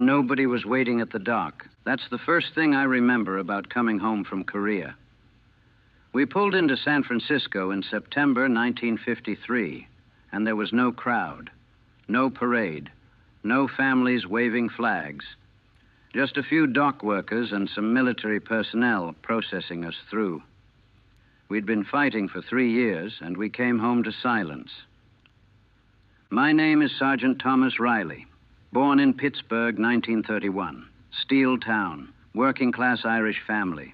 Nobody was waiting at the dock. That's the first thing I remember about coming home from Korea. We pulled into San Francisco in September 1953, and there was no crowd, no parade, no families waving flags. Just a few dock workers and some military personnel processing us through. We'd been fighting for 3 years, and we came home to silence. My name is Sergeant Thomas Riley, born in Pittsburgh, 1931. Steel town, working-class Irish family.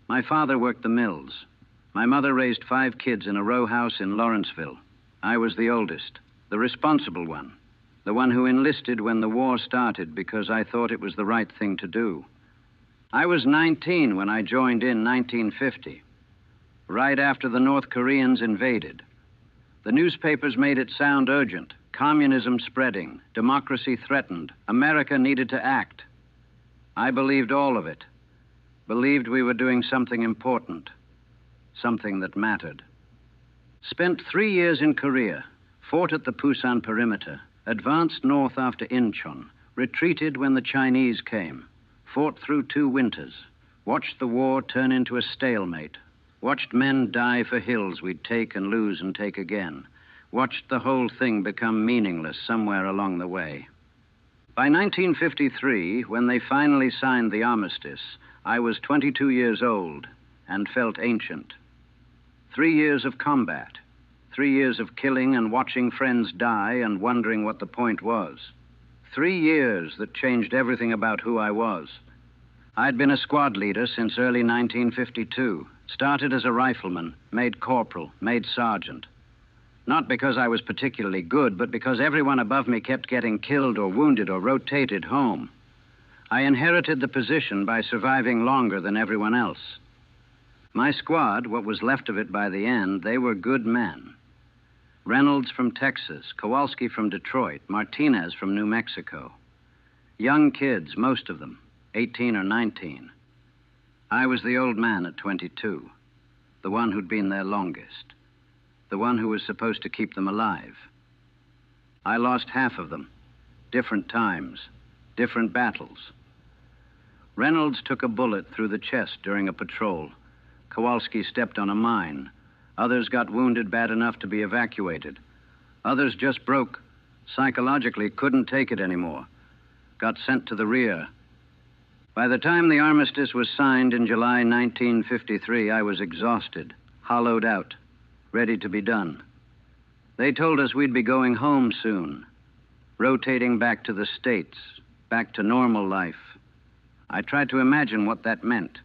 My father worked the mills. My mother raised 5 kids in a row house in Lawrenceville. I was the oldest, the responsible one, the one who enlisted when the war started because I thought it was the right thing to do. I was 19 when I joined in 1950, right after the North Koreans invaded. The newspapers made it sound urgent. Communism spreading, democracy threatened, America needed to act. I believed all of it, believed we were doing something important, something that mattered. Spent 3 years in Korea, fought at the Pusan perimeter, advanced north after Incheon, retreated when the Chinese came, fought through 2 winters, watched the war turn into a stalemate, watched men die for hills we'd take and lose and take again, watched the whole thing become meaningless somewhere along the way. By 1953, when they finally signed the armistice, I was 22 years old and felt ancient. 3 years of combat, 3 years of killing and watching friends die and wondering what the point was. 3 years that changed everything about who I was. I'd been a squad leader since early 1952, started as a rifleman, made corporal, made sergeant. Not because I was particularly good, but because everyone above me kept getting killed or wounded or rotated home. I inherited the position by surviving longer than everyone else. My squad, what was left of it by the end, they were good men. Reynolds from Texas, Kowalski from Detroit, Martinez from New Mexico. Young kids, most of them, 18 or 19. I was the old man at 22, the one who'd been there longest, the one who was supposed to keep them alive. I lost half of them, different times, different battles. Reynolds took a bullet through the chest during a patrol. Kowalski stepped on a mine. Others got wounded bad enough to be evacuated. Others just broke, psychologically couldn't take it anymore, got sent to the rear. By the time the armistice was signed in July 1953, I was exhausted, hollowed out, ready to be done. They told us we'd be going home soon, rotating back to the States, back to normal life. I tried to imagine what that meant,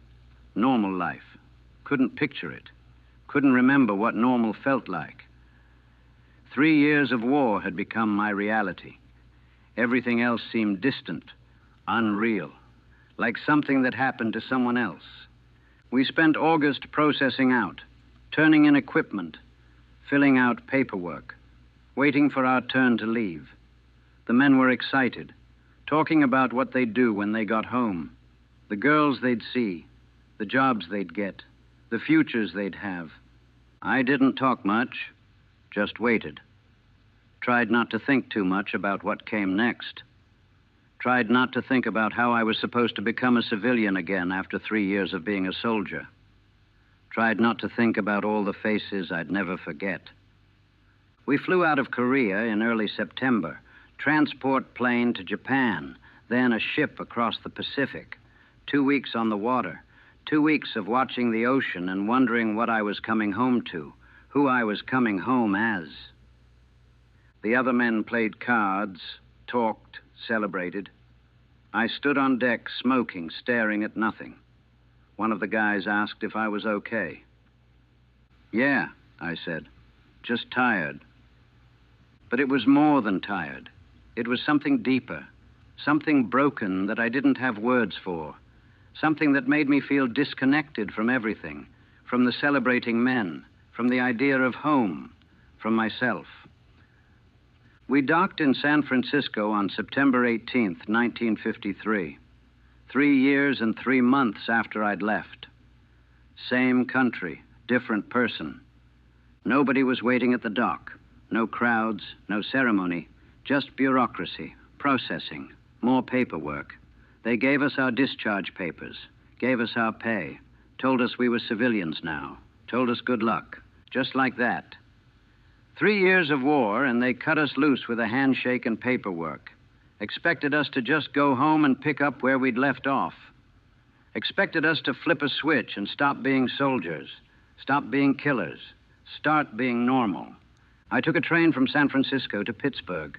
normal life. Couldn't picture it, couldn't remember what normal felt like. 3 years of war had become my reality. Everything else seemed distant, unreal, like something that happened to someone else. We spent August processing out, turning in equipment, filling out paperwork, waiting for our turn to leave. The men were excited, talking about what they'd do when they got home, the girls they'd see, the jobs they'd get, the futures they'd have. I didn't talk much, just waited. Tried not to think too much about what came next. Tried not to think about how I was supposed to become a civilian again after 3 years of being a soldier. Tried not to think about all the faces I'd never forget. We flew out of Korea in early September, transport plane to Japan, then a ship across the Pacific. 2 weeks on the water, 2 weeks of watching the ocean and wondering what I was coming home to, who I was coming home as. The other men played cards, talked, celebrated. I stood on deck smoking, staring at nothing. One of the guys asked if I was okay. Yeah, I said, just tired. But it was more than tired. It was something deeper, something broken that I didn't have words for, something that made me feel disconnected from everything, from the celebrating men, from the idea of home, from myself. We docked in San Francisco on September 18th, 1953, 3 years and 3 months after I'd left. Same country, different person. Nobody was waiting at the dock. No crowds, no ceremony, just bureaucracy, processing, More paperwork. They gave us our discharge papers, gave us our pay, told us we were civilians now, told us good luck. Just like that. 3 years of war, and they cut us loose with a handshake and paperwork. Expected us to just go home and pick up where we'd left off. Expected us to flip a switch and stop being soldiers, stop being killers, start being normal. I took a train from San Francisco to Pittsburgh.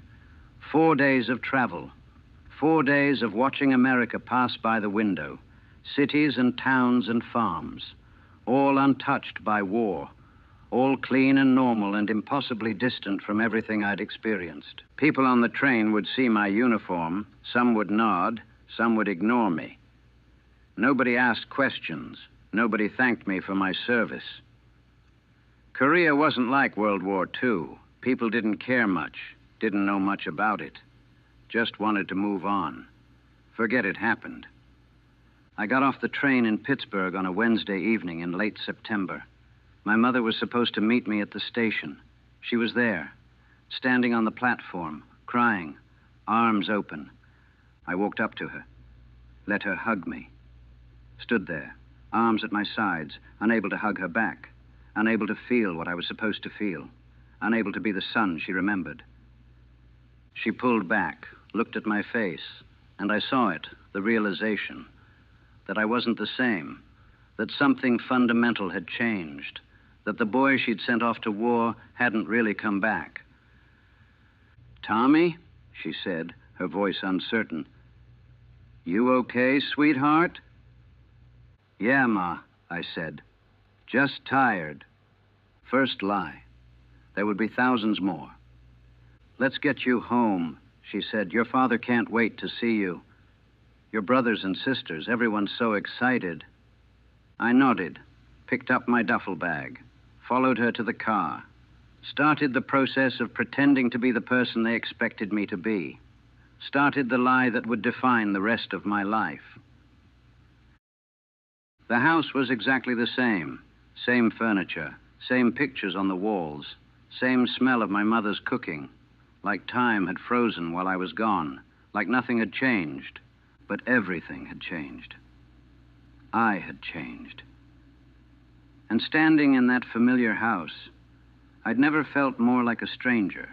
4 days of travel. 4 days of watching America pass by the window. Cities and towns and farms. All untouched by war. All clean and normal and impossibly distant from everything I'd experienced. People on the train would see my uniform. Some would nod. Some would ignore me. Nobody asked questions. Nobody thanked me for my service. Korea wasn't like World War II. People didn't care much, didn't know much about it. Just wanted to move on. Forget it happened. I got off the train in Pittsburgh on a Wednesday evening in late September. My mother was supposed to meet me at the station. She was there, standing on the platform, crying, arms open. I walked up to her, let her hug me. Stood there, arms at my sides, unable to hug her back, unable to feel what I was supposed to feel, unable to be the son she remembered. She pulled back, looked at my face, and I saw it, the realization, that I wasn't the same, that something fundamental had changed, that the boy she'd sent off to war hadn't really come back. "Tommy," she said, her voice uncertain. "You okay, sweetheart?" "Yeah, Ma," I said. "Just tired." First lie. There would be thousands more. "Let's get you home," she said. "Your father can't wait to see you. Your brothers and sisters, everyone's so excited." I nodded, picked up my duffel bag, followed her to the car, started the process of pretending to be the person they expected me to be, started the lie that would define the rest of my life. The house was exactly the same furniture, same pictures on the walls, same smell of my mother's cooking, like time had frozen while I was gone, like nothing had changed, but everything had changed. I had changed. And standing in that familiar house, I'd never felt more like a stranger.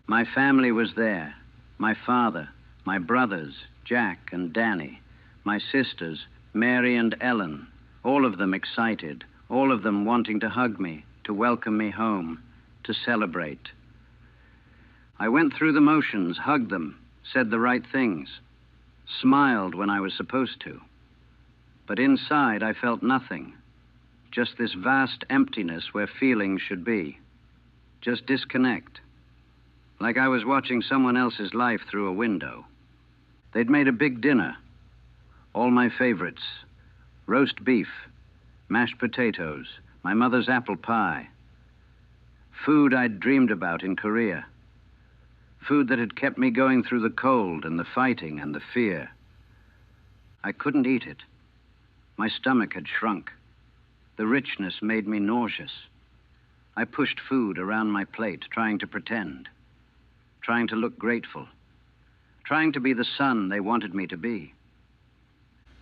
My family was there, my father, my brothers, Jack and Danny, my sisters, Mary and Ellen, all of them excited, all of them wanting to hug me, to welcome me home, to celebrate. I went through the motions, hugged them, said the right things, smiled when I was supposed to. But inside, I felt nothing, just this vast emptiness where feelings should be, just disconnect, like I was watching someone else's life through a window. They'd made a big dinner, all my favorites, roast beef, mashed potatoes, my mother's apple pie, food I'd dreamed about in Korea, food that had kept me going through the cold and the fighting and the fear. I couldn't eat it. My stomach had shrunk. The richness made me nauseous. I pushed food around my plate, trying to pretend, trying to look grateful, trying to be the son they wanted me to be.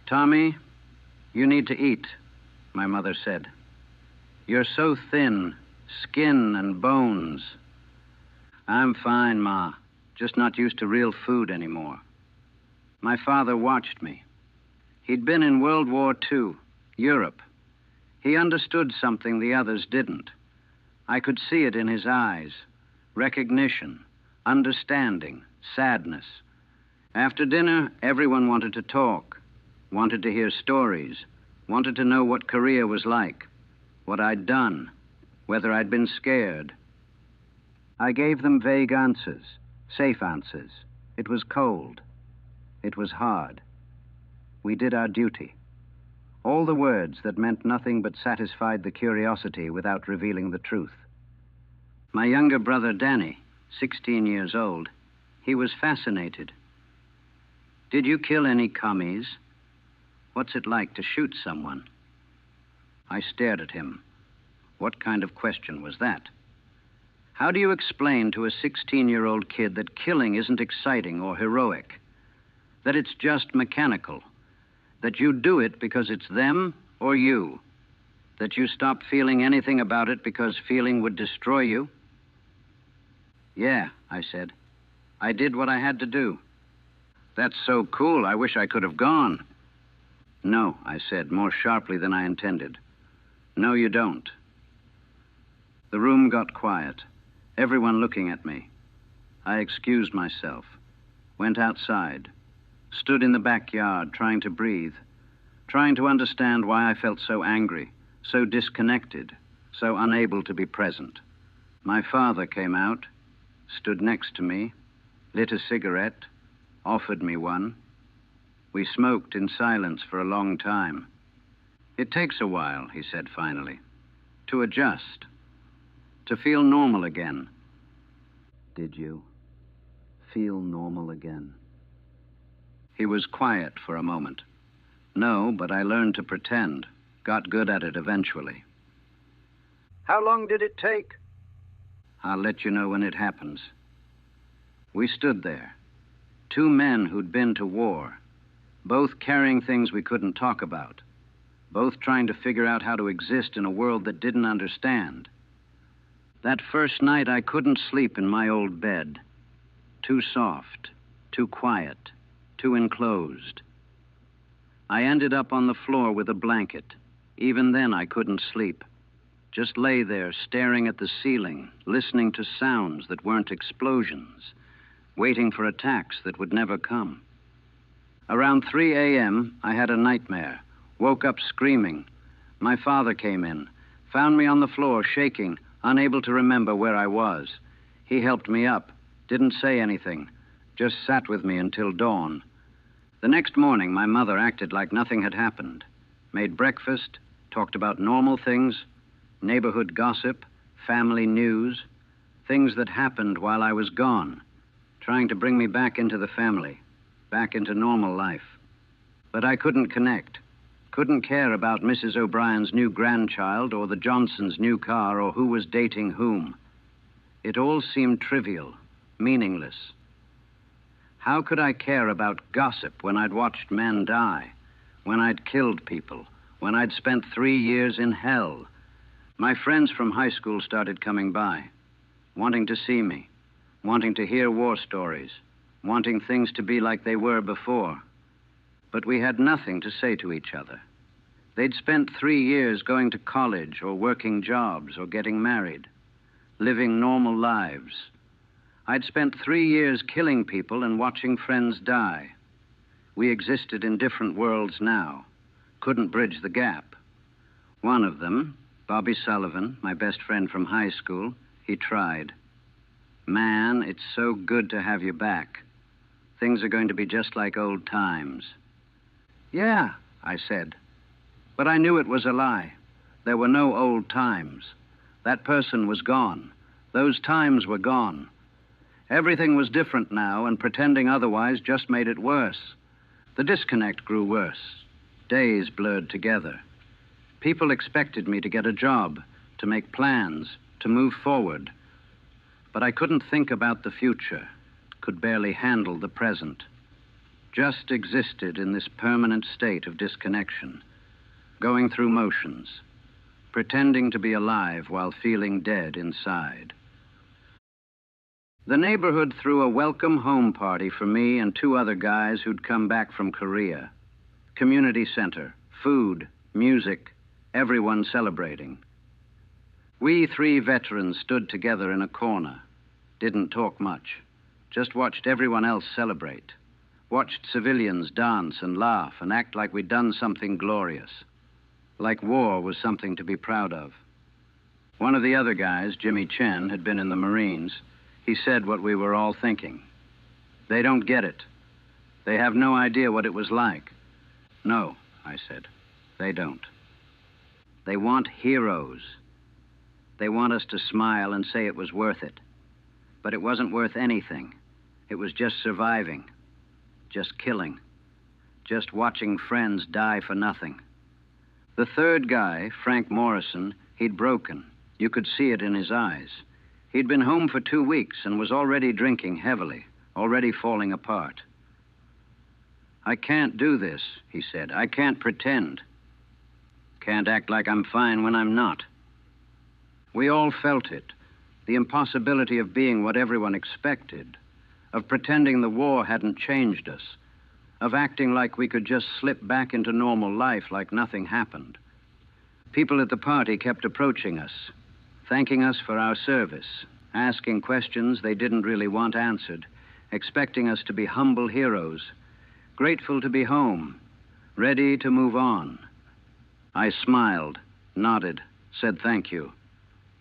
"Tommy, you need to eat," my mother said. "You're so thin, skin and bones." "I'm fine, Ma, just not used to real food anymore." My father watched me. He'd been in World War II, Europe. He understood something the others didn't. I could see it in his eyes. Recognition, understanding, sadness. After dinner, everyone wanted to talk, wanted to hear stories, wanted to know what Korea was like, what I'd done, whether I'd been scared. I gave them vague answers, safe answers. It was cold. It was hard. We did our duty. All the words that meant nothing but satisfied the curiosity without revealing the truth. My younger brother, Danny, 16 years old, he was fascinated. "Did you kill any commies? What's it like to shoot someone?" I stared at him. What kind of question was that? How do you explain to a 16-year-old kid that killing isn't exciting or heroic, that it's just mechanical, that you do it because it's them or you, that you stop feeling anything about it because feeling would destroy you? Yeah, I said. I did what I had to do. That's so cool, I wish I could have gone. No, I said, more sharply than I intended. No, you don't. The room got quiet, everyone looking at me. I excused myself, went outside, stood in the backyard trying to breathe, trying to understand why I felt so angry, so disconnected, so unable to be present. My father came out, stood next to me, lit a cigarette, offered me one. We smoked in silence for a long time. It takes a while, he said finally, to adjust, to feel normal again. Did you feel normal again? He was quiet for a moment. No, but I learned to pretend, got good at it eventually. How long did it take? I'll let you know when it happens. We stood there, two men who'd been to war, both carrying things we couldn't talk about, both trying to figure out how to exist in a world that didn't understand. That first night, I couldn't sleep in my old bed. Too soft, too quiet, too enclosed. I ended up on the floor with a blanket. Even then, I couldn't sleep. Just lay there, staring at the ceiling, listening to sounds that weren't explosions, waiting for attacks that would never come. Around 3 a.m., I had a nightmare, woke up screaming. My father came in, found me on the floor, shaking, unable to remember where I was. He helped me up, didn't say anything, just sat with me until dawn. The next morning, my mother acted like nothing had happened, made breakfast, talked about normal things, neighborhood gossip, family news, things that happened while I was gone, trying to bring me back into the family, back into normal life. But I couldn't connect, couldn't care about Mrs. O'Brien's new grandchild or the Johnsons' new car or who was dating whom. It all seemed trivial, meaningless. How could I care about gossip when I'd watched men die, when I'd killed people, when I'd spent 3 years in hell? My friends from high school started coming by, wanting to see me, wanting to hear war stories, wanting things to be like they were before. But we had nothing to say to each other. They'd spent 3 years going to college or working jobs or getting married, living normal lives. I'd spent 3 years killing people and watching friends die. We existed in different worlds now, couldn't bridge the gap. One of them, Bobby Sullivan, my best friend from high school, he tried. Man, it's so good to have you back. Things are going to be just like old times. Yeah, I said. But I knew it was a lie. There were no old times. That person was gone. Those times were gone. Everything was different now, and pretending otherwise just made it worse. The disconnect grew worse. Days blurred together. People expected me to get a job, to make plans, to move forward. But I couldn't think about the future, could barely handle the present. Just existed in this permanent state of disconnection, going through motions, pretending to be alive while feeling dead inside. The neighborhood threw a welcome home party for me and 2 other guys who'd come back from Korea. Community center, food, music, everyone celebrating. We 3 veterans stood together in a corner, didn't talk much, just watched everyone else celebrate, watched civilians dance and laugh and act like we'd done something glorious, like war was something to be proud of. One of the other guys, Jimmy Chen, had been in the Marines. He said what we were all thinking. They don't get it. They have no idea what it was like. No, I said, they don't. They want heroes. They want us to smile and say it was worth it. But it wasn't worth anything. It was just surviving, just killing, just watching friends die for nothing. The 3rd guy, Frank Morrison, he'd broken. You could see it in his eyes. He'd been home for 2 weeks and was already drinking heavily, already falling apart. I can't do this, he said. I can't pretend. Can't act like I'm fine when I'm not. We all felt it, the impossibility of being what everyone expected, of pretending the war hadn't changed us, of acting like we could just slip back into normal life like nothing happened. People at the party kept approaching us, thanking us for our service, asking questions they didn't really want answered, expecting us to be humble heroes, grateful to be home, ready to move on. I smiled, nodded, said thank you,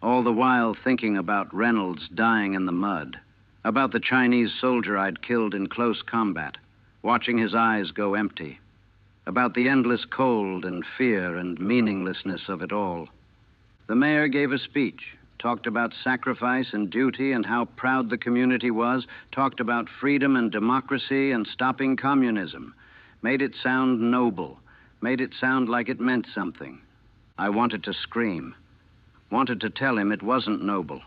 all the while thinking about Reynolds dying in the mud, about the Chinese soldier I'd killed in close combat, watching his eyes go empty, about the endless cold and fear and meaninglessness of it all. The mayor gave a speech, talked about sacrifice and duty and how proud the community was, talked about freedom and democracy and stopping communism, made it sound noble, made it sound like it meant something. I wanted to scream, wanted to tell him it wasn't noble,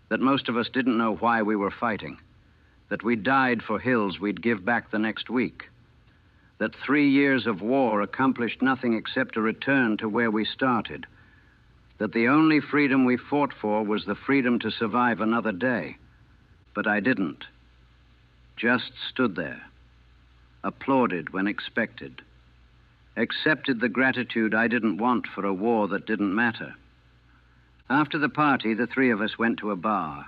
that most of us didn't know why we were fighting, that we died for hills we'd give back the next week, that 3 years of war accomplished nothing except a return to where we started, that the only freedom we fought for was the freedom to survive another day. But I didn't. Just stood there, applauded when expected, accepted the gratitude I didn't want for a war that didn't matter. After the party, the three of us went to a bar,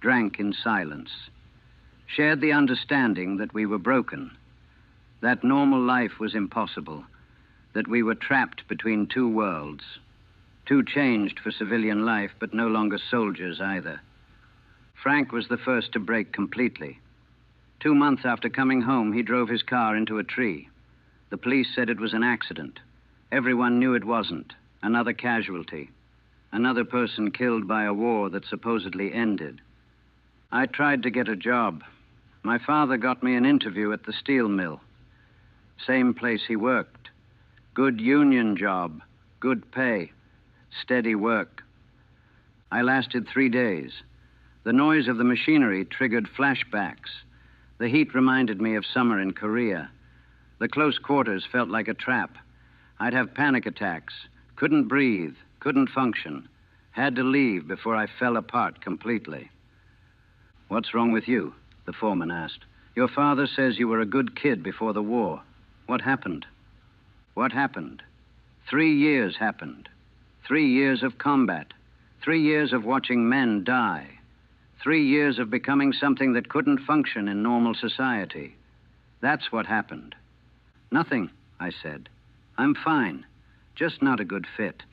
drank in silence, shared the understanding that we were broken, that normal life was impossible, that we were trapped between two worlds, too changed for civilian life, but no longer soldiers either. Frank was the first to break completely. 2 months after coming home, he drove his car into a tree. The police said it was an accident. Everyone knew it wasn't. Another casualty. Another person killed by a war that supposedly ended. I tried to get a job. My father got me an interview at the steel mill. Same place he worked. Good union job, good pay, steady work. I lasted 3 days. The noise of the machinery triggered flashbacks. The heat reminded me of summer in Korea. The close quarters felt like a trap. I'd have panic attacks, couldn't breathe, couldn't function, had to leave before I fell apart completely. What's wrong with you? The foreman asked. Your father says you were a good kid before the war. What happened? What happened? 3 years happened. 3 years of combat. 3 years of watching men die. 3 years of becoming something that couldn't function in normal society. That's what happened. Nothing, I said. I'm fine. Just not a good fit.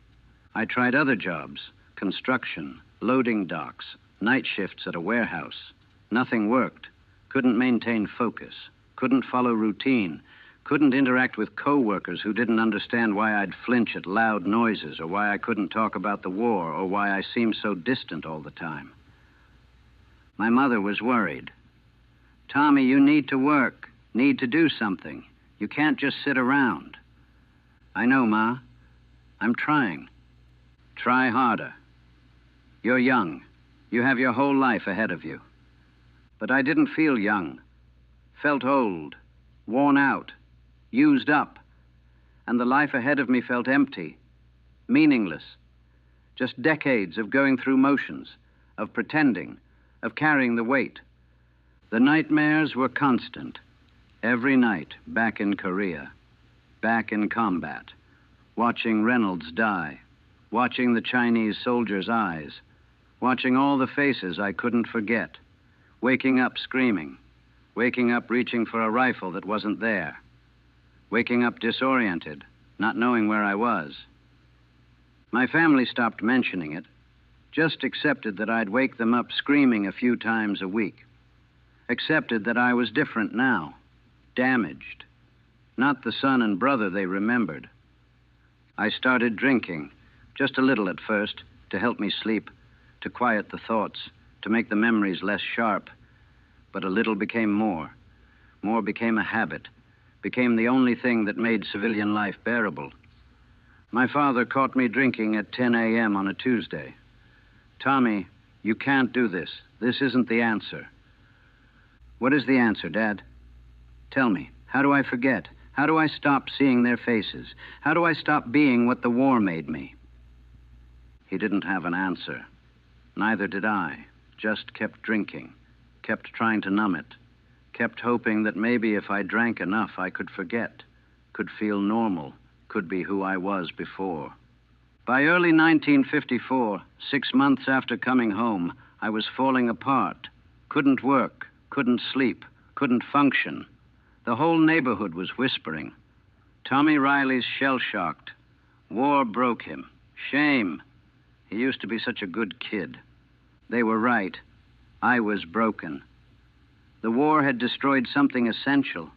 I tried other jobs, construction, loading docks, night shifts at a warehouse. Nothing worked. Couldn't maintain focus. Couldn't follow routine. Couldn't interact with co-workers who didn't understand why I'd flinch at loud noises or why I couldn't talk about the war or why I seemed so distant all the time. My mother was worried. Tommy, you need to work, need to do something. You can't just sit around. I know, Ma. I'm trying. Try harder. You're young. You have your whole life ahead of you. But I didn't feel young. Felt old, worn out, used up. And the life ahead of me felt empty, meaningless. Just decades of going through motions, of pretending, of carrying the weight. The nightmares were constant. Every night, back in Korea, back in combat, watching Reynolds die, watching the Chinese soldiers' eyes, watching all the faces I couldn't forget, waking up screaming, waking up reaching for a rifle that wasn't there, waking up disoriented, not knowing where I was. My family stopped mentioning it, just accepted that I'd wake them up screaming a few times a week, accepted that I was different now, damaged, not the son and brother they remembered. I started drinking, just a little at first, to help me sleep, to quiet the thoughts, to make the memories less sharp. But a little became more. More became a habit, became the only thing that made civilian life bearable. My father caught me drinking at 10 a.m. on a Tuesday. Tommy, you can't do this. This isn't the answer. What is the answer, Dad? Tell me. How do I forget? How do I stop seeing their faces? How do I stop being what the war made me? He didn't have an answer. Neither did I. Just kept drinking, kept trying to numb it, kept hoping that maybe if I drank enough I could forget, could feel normal, could be who I was before. By early 1954, 6 months after coming home, I was falling apart. Couldn't work, couldn't sleep, couldn't function. The whole neighborhood was whispering. Tommy Riley's shell-shocked. War broke him. Shame. He used to be such a good kid. They were right. I was broken. The war had destroyed something essential,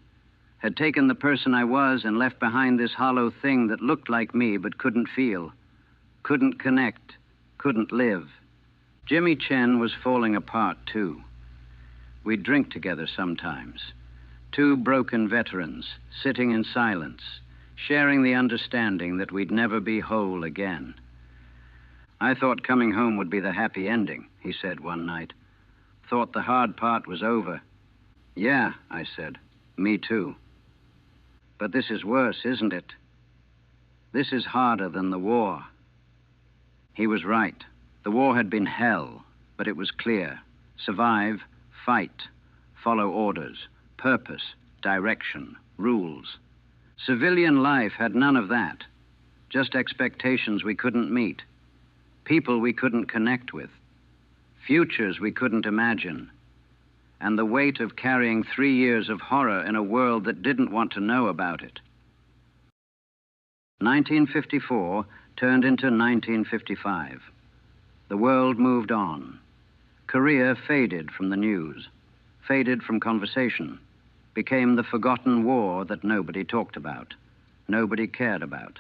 had taken the person I was and left behind this hollow thing that looked like me but couldn't feel, couldn't connect, couldn't live. Jimmy Chen was falling apart, too. We'd drink together sometimes. Two broken veterans, sitting in silence, sharing the understanding that we'd never be whole again. I thought coming home would be the happy ending, he said one night. Thought the hard part was over. Yeah, I said. Me too. But this is worse, isn't it? This is harder than the war. He was right. The war had been hell, but it was clear. Survive, fight, follow orders, purpose, direction, rules. Civilian life had none of that. Just expectations we couldn't meet. People we couldn't connect with. Futures we couldn't imagine. And the weight of carrying 3 years of horror in a world that didn't want to know about it. 1954 turned into 1955. The world moved on. Korea faded from the news, faded from conversation, became the forgotten war that nobody talked about, nobody cared about.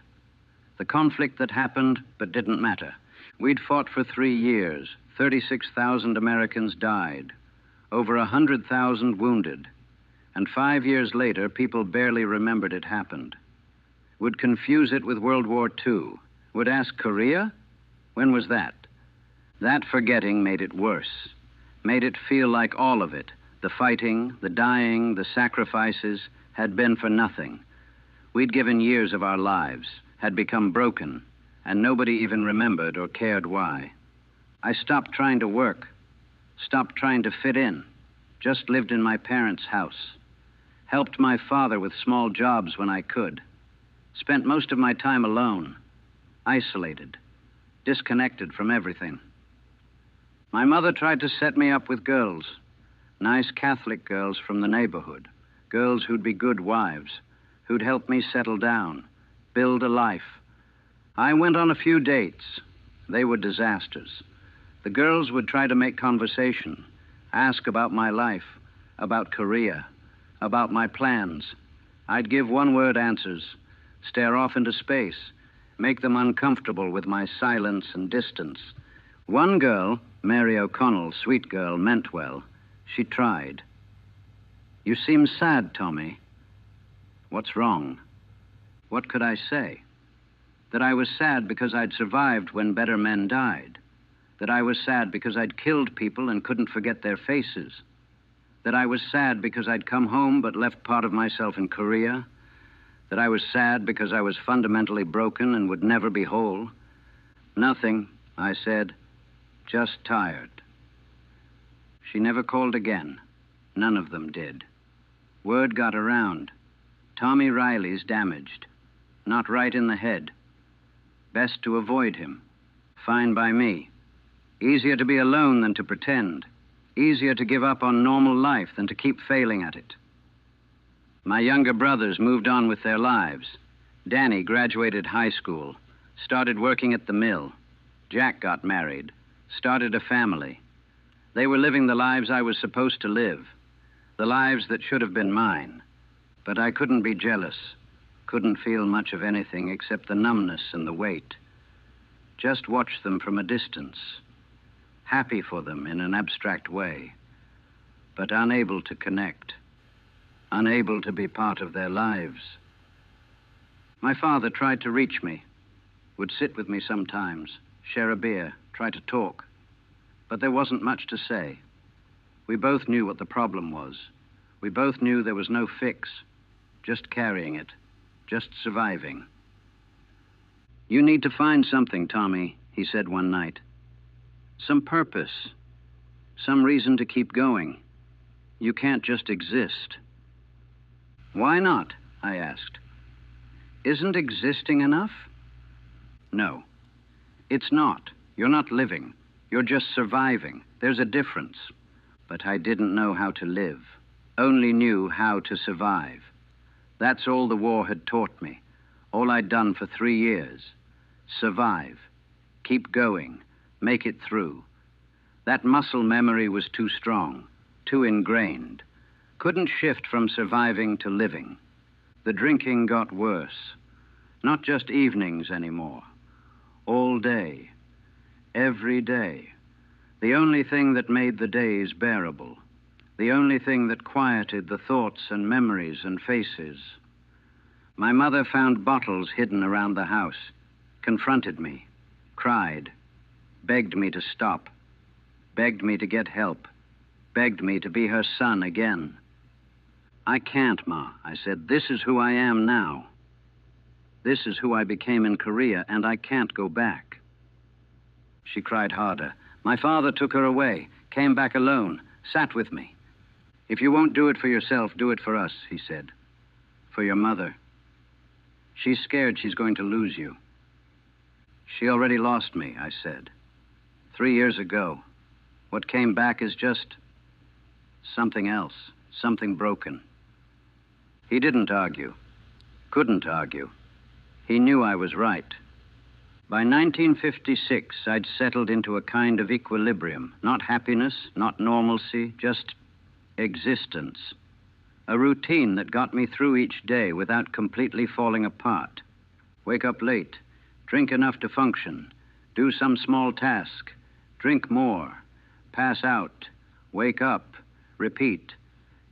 The conflict that happened but didn't matter. We'd fought for 3 years. 36,000 Americans died. Over 100,000 wounded. And 5 years later, people barely remembered it happened. Would confuse it with World War II. Would ask Korea? When was that? That forgetting made it worse. Made it feel like all of it, the fighting, the dying, the sacrifices, had been for nothing. We'd given years of our lives, had become broken, and nobody even remembered or cared why. I stopped trying to work, stopped trying to fit in, just lived in my parents' house, helped my father with small jobs when I could, spent most of my time alone, isolated, disconnected from everything. My mother tried to set me up with girls, nice Catholic girls from the neighborhood, girls who'd be good wives, who'd help me settle down, build a life. I went on a few dates. They were disasters. The girls would try to make conversation, ask about my life, about Korea, about my plans. I'd give one-word answers, stare off into space, make them uncomfortable with my silence and distance. One girl, Mary O'Connell, sweet girl, meant well. She tried. You seem sad, Tommy. What's wrong? What could I say? That I was sad because I'd survived when better men died. That I was sad because I'd killed people and couldn't forget their faces. That I was sad because I'd come home but left part of myself in Korea. That I was sad because I was fundamentally broken and would never be whole. Nothing, I said, just tired. She never called again. None of them did. Word got around. Tommy Riley's damaged. Not right in the head. Best to avoid him. Fine by me. Easier to be alone than to pretend. Easier to give up on normal life than to keep failing at it. My younger brothers moved on with their lives. Danny graduated high school, started working at the mill. Jack got married, started a family. They were living the lives I was supposed to live, the lives that should have been mine. But I couldn't be jealous, couldn't feel much of anything except the numbness and the weight. Just watch them from a distance, happy for them in an abstract way, but unable to connect, unable to be part of their lives. My father tried to reach me, would sit with me sometimes, share a beer, try to talk, but there wasn't much to say. We both knew what the problem was. We both knew there was no fix. just carrying it, just surviving. "You need to find something, Tommy," he said one night. "Some purpose, some reason to keep going. You can't just exist." "Why not?" I asked. "Isn't existing enough?" "No, it's not. You're not living. You're just surviving. There's a difference." But I didn't know how to live, only knew how to survive. That's all the war had taught me, all I'd done for 3 years. Survive, keep going, make it through. That muscle memory was too strong, too ingrained. Couldn't shift from surviving to living. The drinking got worse. Not just evenings anymore. All day. Every day. The only thing that made the days bearable. The only thing that quieted the thoughts and memories and faces. My mother found bottles hidden around the house, confronted me, cried, begged me to stop, begged me to get help, begged me to be her son again. "I can't, Ma," I said. "This is who I am now. This is who I became in Korea, and I can't go back." She cried harder. "My father took her away, came back alone, sat with me. 'If you won't do it for yourself, do it for us,' he said. 'For your mother. She's scared she's going to lose you.' 'She already lost me,' I said. 3 years ago. What came back is just something else, something broken." He didn't argue, couldn't argue. He knew I was right. By 1956, I'd settled into a kind of equilibrium, not happiness, not normalcy, just existence. A routine that got me through each day without completely falling apart. Wake up late, drink enough to function, do some small task, drink more, pass out, wake up, repeat.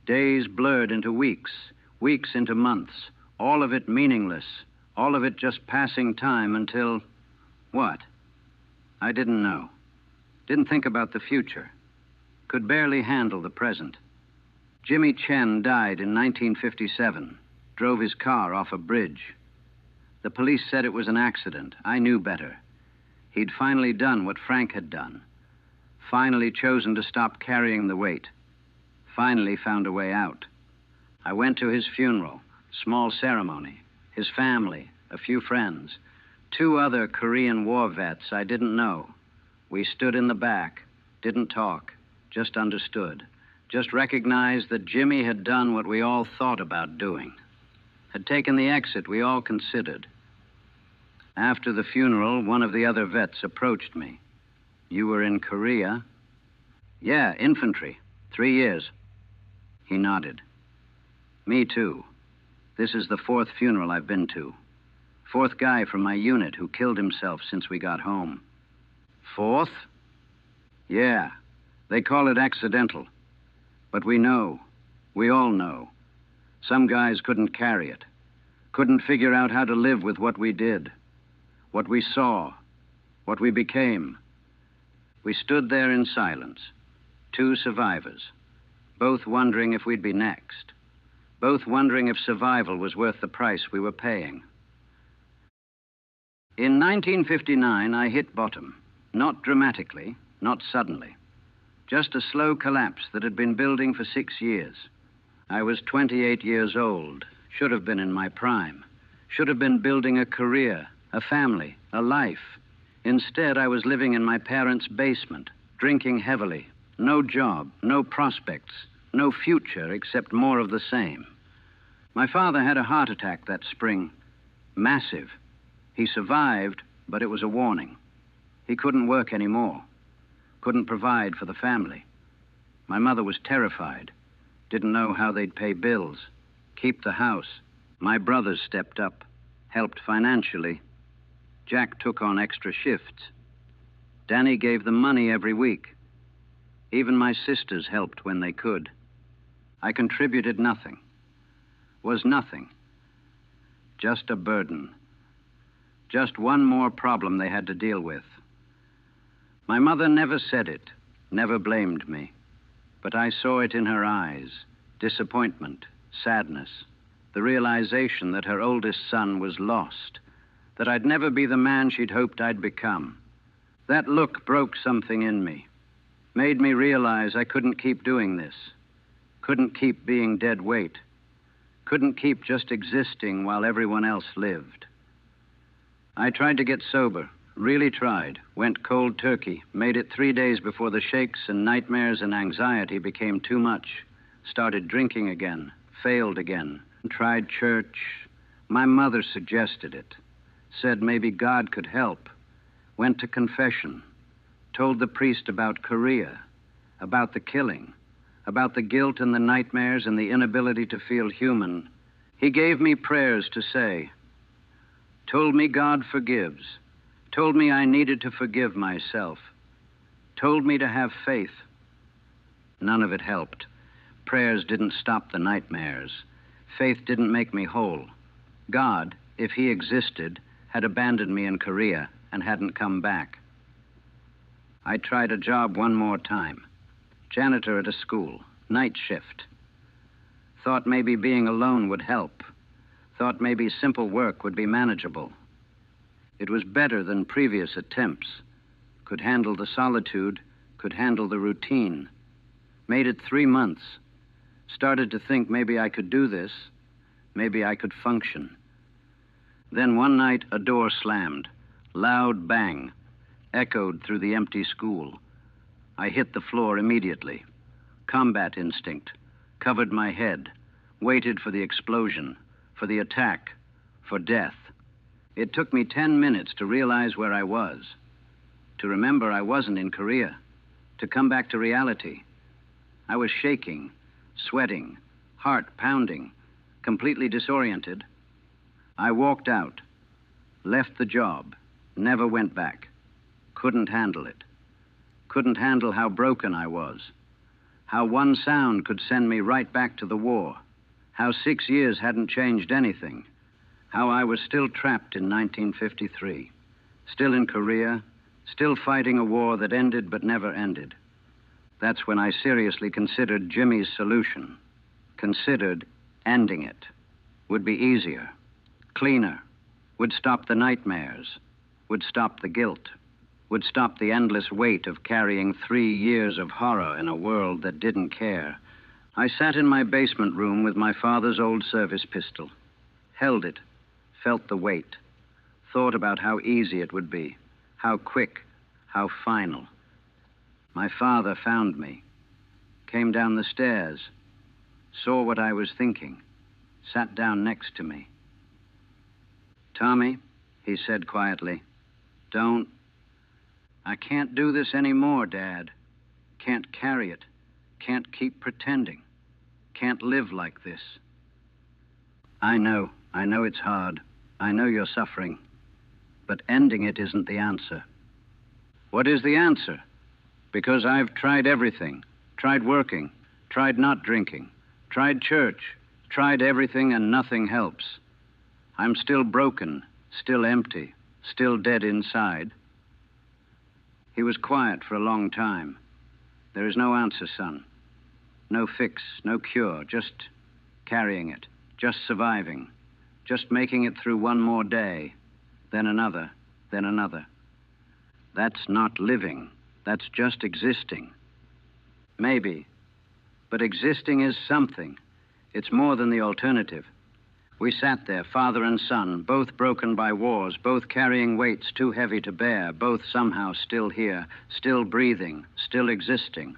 Days blurred into weeks, weeks into months, all of it meaningless, all of it just passing time until, what? I didn't know. Didn't think about the future. Could barely handle the present. Jimmy Chen died in 1957, drove his car off a bridge. The police said it was an accident. I knew better. He'd finally done what Frank had done. Finally chosen to stop carrying the weight. Finally found a way out. I went to his funeral, small ceremony, his family, a few friends, 2 other Korean war vets I didn't know. We stood in the back, didn't talk, just understood, just recognized that Jimmy had done what we all thought about doing, had taken the exit we all considered. After the funeral, one of the other vets approached me. "You were in Korea?" "Yeah, infantry, 3 years." He nodded. "Me too. This is the 4th funeral I've been to. 4th guy from my unit who killed himself since we got home." "4th? Yeah, they call it accidental. But we know, we all know. Some guys couldn't carry it, couldn't figure out how to live with what we did, what we saw, what we became. We stood there in silence, 2 survivors, both wondering if we'd be next, both wondering if survival was worth the price we were paying. In 1959, I hit bottom. Not dramatically, not suddenly. Just a slow collapse that had been building for 6 years. I was 28 years old, should have been in my prime, should have been building a career, a family, a life. Instead, I was living in my parents' basement, drinking heavily, no job, no prospects, no future except more of the same. My father had a heart attack that spring. Massive. He survived, but it was a warning. He couldn't work anymore. Couldn't provide for the family. My mother was terrified. Didn't know how they'd pay bills, keep the house. My brothers stepped up, helped financially. Jack took on extra shifts. Danny gave them money every week. Even my sisters helped when they could. I contributed nothing. Was nothing. Just a burden. Just one more problem they had to deal with. My mother never said it, never blamed me. But I saw it in her eyes. Disappointment, sadness, the realization that her oldest son was lost, that I'd never be the man she'd hoped I'd become. That look broke something in me, made me realize I couldn't keep doing this, couldn't keep being dead weight, couldn't keep just existing while everyone else lived. I tried to get sober, really tried, went cold turkey, made it 3 days before the shakes and nightmares and anxiety became too much, started drinking again, failed again, tried church. My mother suggested it, said maybe God could help, went to confession, told the priest about Korea, about the killing, about the guilt and the nightmares and the inability to feel human. He gave me prayers to say, told me God forgives, told me I needed to forgive myself, told me to have faith. None of it helped. Prayers didn't stop the nightmares. Faith didn't make me whole. God, if he existed, had abandoned me in Korea and hadn't come back. I tried a job one more time. Janitor at a school, night shift. Thought maybe being alone would help. Thought maybe simple work would be manageable. It was better than previous attempts. Could handle the solitude, could handle the routine. Made it 3 months. Started to think maybe I could do this. Maybe I could function. Then one night a door slammed. Loud bang. Echoed through the empty school. I hit the floor immediately. Combat instinct. Covered my head. Waited for the explosion. For the attack. For death. It took me 10 minutes to realize where I was. To remember I wasn't in Korea. To come back to reality. I was shaking, sweating, heart pounding, completely disoriented. I walked out. Left the job. Never went back. Couldn't handle it. Couldn't handle how broken I was. How one sound could send me right back to the war. How 6 years hadn't changed anything. How I was still trapped in 1953. Still in Korea. Still fighting a war that ended but never ended. That's when I seriously considered Jimmy's solution. Considered ending it. Would be easier. Cleaner. Would stop the nightmares. Would stop the guilt. Would stop the endless weight of carrying 3 years of horror in a world that didn't care. I sat in my basement room with my father's old service pistol. Held it. Felt the weight. Thought about how easy it would be. How quick. How final. My father found me. Came down the stairs. Saw what I was thinking. Sat down next to me. "Tommy," he said quietly, I can't do this anymore, Dad. Can't carry it. Can't keep pretending. Can't live like this. I know it's hard. I know you're suffering. But ending it isn't the answer. What is the answer? Because I've tried everything. Tried working. Tried not drinking. Tried church. Tried everything and nothing helps. I'm still broken. Still empty. Still dead inside. He was quiet for a long time. There is no answer, son. No fix, no cure, just carrying it, just surviving, just making it through one more day, then another, then another. That's not living. That's just existing. Maybe. But existing is something. It's more than the alternative. We sat there, father and son, both broken by wars, both carrying weights too heavy to bear, both somehow still here, still breathing, still existing.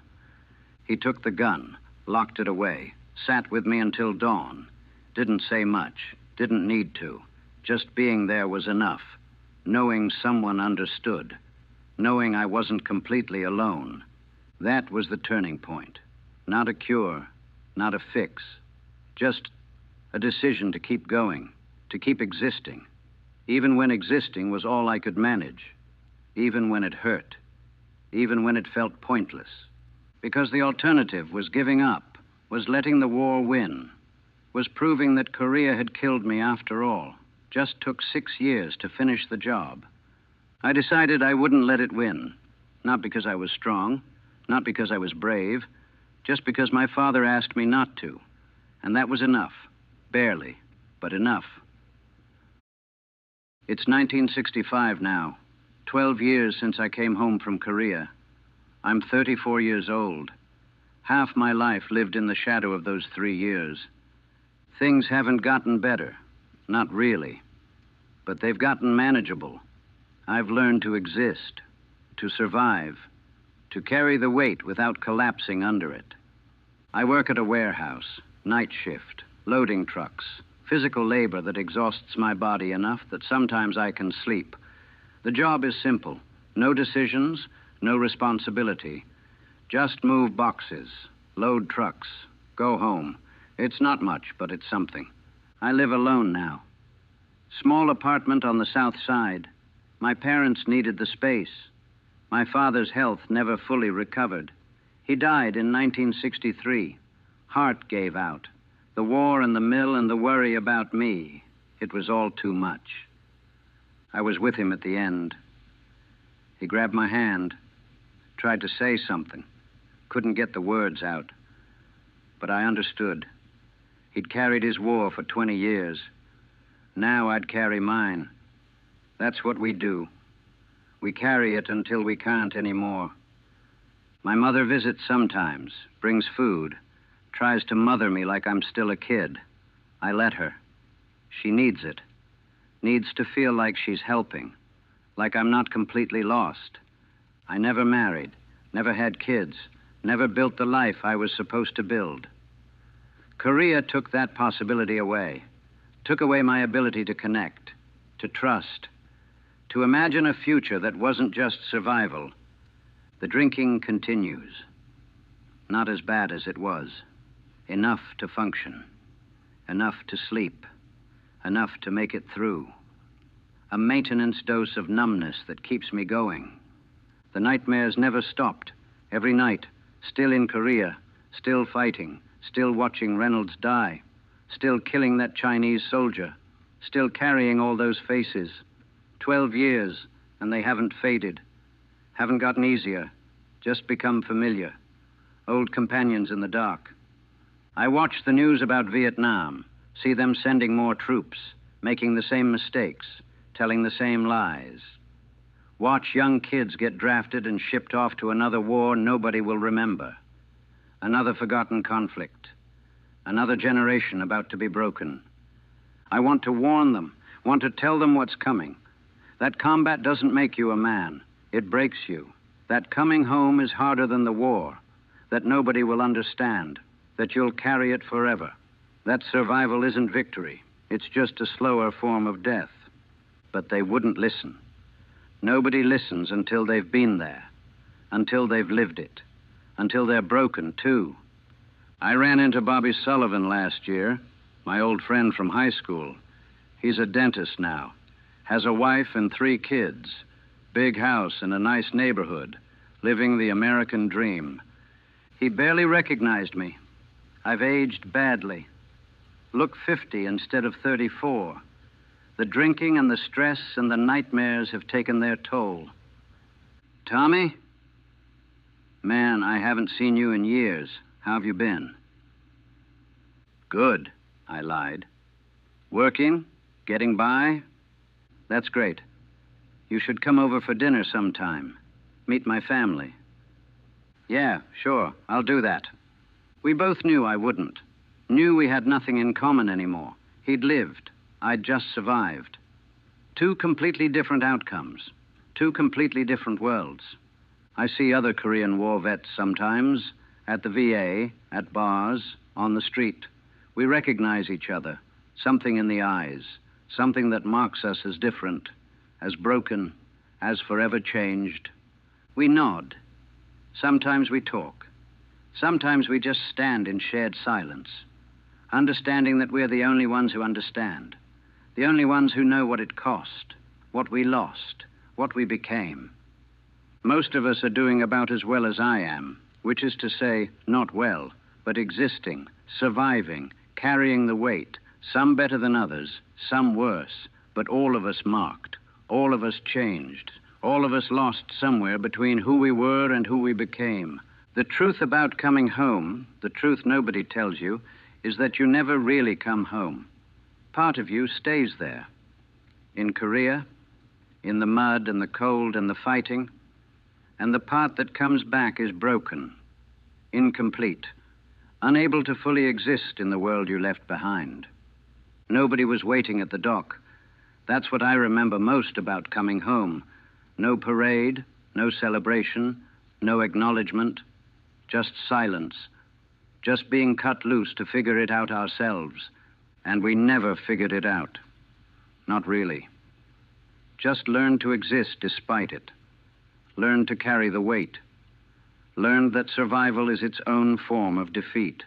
He took the gun, locked it away, sat with me until dawn. Didn't say much, didn't need to. Just being there was enough. Knowing someone understood. Knowing I wasn't completely alone. That was the turning point. Not a cure, not a fix. Just a decision to keep going, to keep existing, even when existing was all I could manage, even when it hurt, even when it felt pointless. Because the alternative was giving up, was letting the war win, was proving that Korea had killed me after all. Just took 6 years to finish the job. I decided I wouldn't let it win, not because I was strong, not because I was brave, just because my father asked me not to, and that was enough. Barely, but enough. It's 1965 now, 12 years since I came home from Korea. I'm 34 years old. Half my life lived in the shadow of those 3 years. Things haven't gotten better, not really, but they've gotten manageable. I've learned to exist, to survive, to carry the weight without collapsing under it. I work at a warehouse, night shift, loading trucks, physical labor that exhausts my body enough that sometimes I can sleep. The job is simple. No decisions, no responsibility. Just move boxes, load trucks, go home. It's not much, but it's something. I live alone now. Small apartment on the south side. My parents needed the space. My father's health never fully recovered. He died in 1963. Heart gave out. The war and the mill and the worry about me. It was all too much. I was with him at the end. He grabbed my hand, tried to say something, couldn't get the words out. But I understood. He'd carried his war for 20 years. Now I'd carry mine. That's what we do. We carry it until we can't anymore. My mother visits sometimes, brings food, tries to mother me like I'm still a kid. I let her. She needs it. Needs to feel like she's helping, like I'm not completely lost. I never married, never had kids, never built the life I was supposed to build. Korea took that possibility away, took away my ability to connect, to trust, to imagine a future that wasn't just survival. The drinking continues. Not as bad as it was. Enough to function. Enough to sleep. Enough to make it through. A maintenance dose of numbness that keeps me going. The nightmares never stopped. Every night, still in Korea, still fighting, still watching Reynolds die, still killing that Chinese soldier, still carrying all those faces. 12 years, and they haven't faded, haven't gotten easier, just become familiar. Old companions in the dark. I watch the news about Vietnam, see them sending more troops, making the same mistakes, telling the same lies. Watch young kids get drafted and shipped off to another war nobody will remember. Another forgotten conflict. Another generation about to be broken. I want to warn them, want to tell them what's coming. That combat doesn't make you a man. It breaks you. That coming home is harder than the war. That nobody will understand. That you'll carry it forever. That survival isn't victory. It's just a slower form of death. But they wouldn't listen. Nobody listens until they've been there. Until they've lived it. Until they're broken, too. I ran into Bobby Sullivan last year, my old friend from high school. He's a dentist now. Has a wife and 3 kids. Big house in a nice neighborhood. Living the American dream. He barely recognized me. I've aged badly. Look 50 instead of 34. The drinking and the stress and the nightmares have taken their toll. Tommy? Man, I haven't seen you in years. How have you been? Good, I lied. Working? Getting by? That's great. You should come over for dinner sometime. Meet my family. Yeah, sure, I'll do that. We both knew I wouldn't. Knew we had nothing in common anymore. He'd lived. I'd just survived. 2 completely different outcomes. 2 completely different worlds. I see other Korean War vets sometimes, at the VA, at bars, on the street. We recognize each other. Something in the eyes. Something that marks us as different, as broken, as forever changed. We nod. Sometimes we talk. Sometimes we just stand in shared silence, understanding that we're the only ones who understand, the only ones who know what it cost, what we lost, what we became. Most of us are doing about as well as I am, which is to say, not well, but existing, surviving, carrying the weight, some better than others, some worse, but all of us marked, all of us changed, all of us lost somewhere between who we were and who we became. The truth about coming home, the truth nobody tells you, is that you never really come home. part of you stays there. In Korea, in the mud and the cold and the fighting, and the part that comes back is broken, incomplete, unable to fully exist in the world you left behind. Nobody was waiting at the dock. That's what I remember most about coming home. No parade, no celebration, no acknowledgement, just silence, just being cut loose to figure it out ourselves. And we never figured it out. Not really. Just learned to exist despite it. Learned to carry the weight. Learned that survival is its own form of defeat.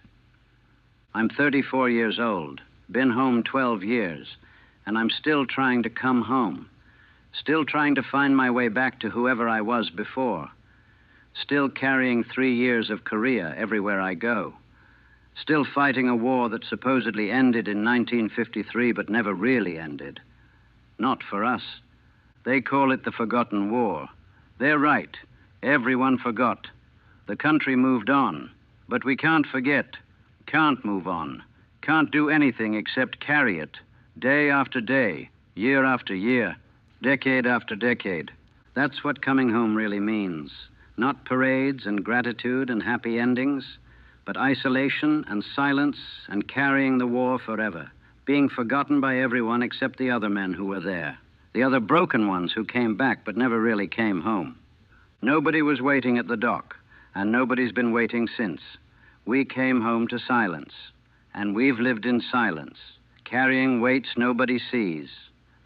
I'm 34 years old, been home 12 years, and I'm still trying to come home. Still trying to find my way back to whoever I was before. Still carrying 3 years of Korea everywhere I go. Still fighting a war that supposedly ended in 1953 but never really ended. Not for us. They call it the Forgotten War. They're right. Everyone forgot. The country moved on. But we can't forget. Can't move on. Can't do anything except carry it. Day after day. Year after year. Decade after decade. That's what coming home really means. Not parades and gratitude and happy endings, but isolation and silence and carrying the war forever. Being forgotten by everyone except the other men who were there. The other broken ones who came back but never really came home. Nobody was waiting at the dock, and nobody's been waiting since. We came home to silence, and we've lived in silence, carrying weights nobody sees,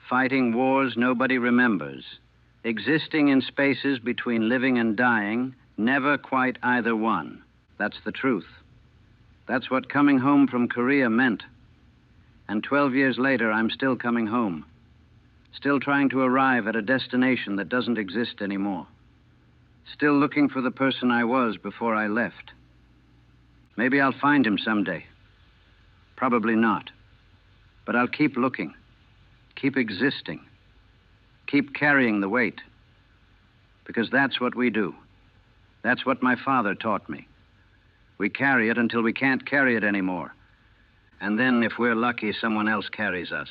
fighting wars nobody remembers, existing in spaces between living and dying, never quite either one. That's the truth. That's what coming home from Korea meant. And 12 years later, I'm still coming home. Still trying to arrive at a destination that doesn't exist anymore. Still looking for the person I was before I left. Maybe I'll find him someday. Probably not. But I'll keep looking. Keep existing. Keep carrying the weight. Because that's what we do. That's what my father taught me. We carry it until we can't carry it anymore. And then, if we're lucky, someone else carries us.